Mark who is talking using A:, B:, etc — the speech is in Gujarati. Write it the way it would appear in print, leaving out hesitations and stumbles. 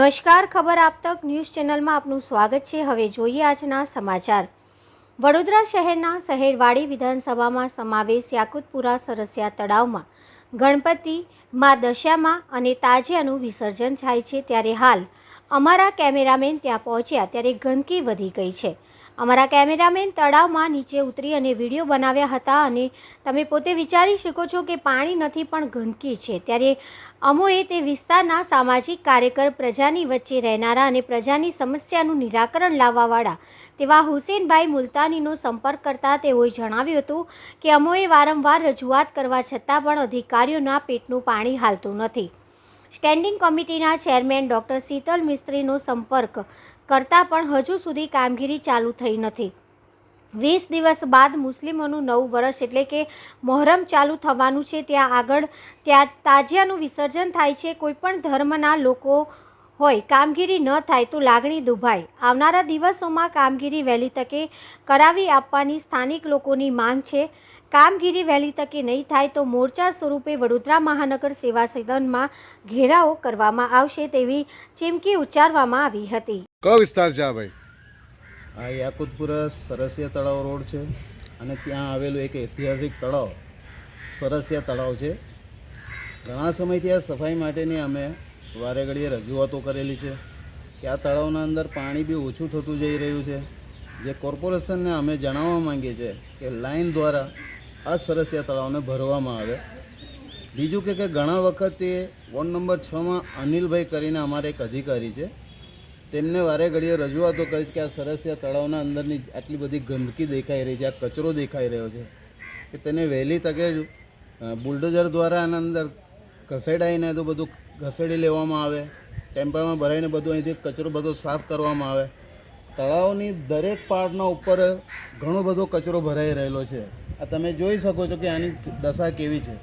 A: નમસ્કાર, ખબર આપ તક ન્યૂઝ ચેનલમાં આપનું સ્વાગત છે। હવે જોઈએ આજના સમાચાર। વડોદરા શહેરના શહેરવાડી વિધાનસભામાં સમાવેશ યાકુતપુરા સરસિયા તળાવમાં ગણપતિ મા દશામાં અને તાજિયાનું વિસર્જન થાય છે, ત્યારે હાલ અમારા કેમેરામેન ત્યાં પહોંચ્યા ત્યારે ગંદકી વધી ગઈ છે। અમારા કેમેરામેન તળાવમાં નીચે ઉતરી અને વિડીયો બનાવ્યા હતા અને તમે પોતે વિચારી શકો છો કે પાણી નથી પણ ગંદકી છે। ત્યારે અમોએ તે વિસ્તારના સામાજિક કાર્યકર, પ્રજાની વચ્ચે રહેનારા અને પ્રજાની સમસ્યાનું નિરાકરણ લાવવાવાળા તેવા હુસેનભાઈ મુલતાનીનો સંપર્ક કરતા તેઓએ જણાવ્યું હતું કે અમોએ વારંવાર રજૂઆત કરવા છતાં પણ અધિકારીઓના પેટનું પાણી હાલતું નથી। સ્ટેન્ડિંગ કમિટીના ચેરમેન ડૉક્ટર શીતલ મિસ્ત્રીનો સંપર્ક કરતાં પણ હજુ સુધી કામગીરી ચાલુ થઈ નથી। 20 દિવસ બાદ મુસ્લિમોનું નવું વર્ષ એટલે કે મોહરમ ચાલુ થવાનું છે, ત્યાં તાજિયાનું વિસર્જન થાય છે। કોઈપણ ધર્મના લોકો હોય, કામગીરી ન થાય તો લાગણી દુભાય। આવનારા દિવસોમાં કામગીરી વહેલી તકે કરાવી આપવાની સ્થાનિક લોકોની માંગ છે। કામગીરી વહેલી તકે નહીં થાય તો મોરચા સ્વરૂપે વડોદરા મહાનગર સેવા સદનમાં ઘેરાવો કરવામાં આવશે તેવી ચીમકી ઉચ્ચારવામાં આવી હતી।
B: કયો વિસ્તાર છે આ ભાઈ?
C: આ યાકુતપુરા સરસિયા તળાવ રોડ છે અને ત્યાં આવેલું એક ઐતિહાસિક તળાવ સરસિયા તળાવ છે। ઘણા સમયથી આ સફાઈ માટેની અમે વારે ઘડીએ રજૂઆતો કરેલી છે કે આ તળાવના અંદર પાણી બી ઓછું થતું જઈ રહ્યું છે, જે કોર્પોરેશનને અમે જણાવવા માંગીએ છીએ કે લાઈન દ્વારા આ સરસિયા તળાવને ભરવામાં આવે। બીજું કે ઘણા વખતે વોર્ડ નંબર 6માં અનિલભાઈ કરીને અમારે એક અધિકારી છે, તેમને વારે ઘડીએ રજૂઆતો કરી કે આ સરસિયા તળાવના અંદરની આટલી બધી ગંદકી દેખાઈ રહી છે, આ કચરો દેખાઈ રહ્યો છે કે તેને વહેલી તકે બુલડોઝર દ્વારા આના અંદર ઘસેડાઈને તો બધું ઘસેડી લેવામાં આવે, ટેમ્પામાં ભરાઈને બધું અહીંથી કચરો બધો સાફ કરવામાં આવે। તળાવની દરેક પાર્ટના ઉપર ઘણો બધો કચરો ભરાઈ રહેલો છે। આ તમે જોઈ શકો છો કે આની દશા કેવી છે।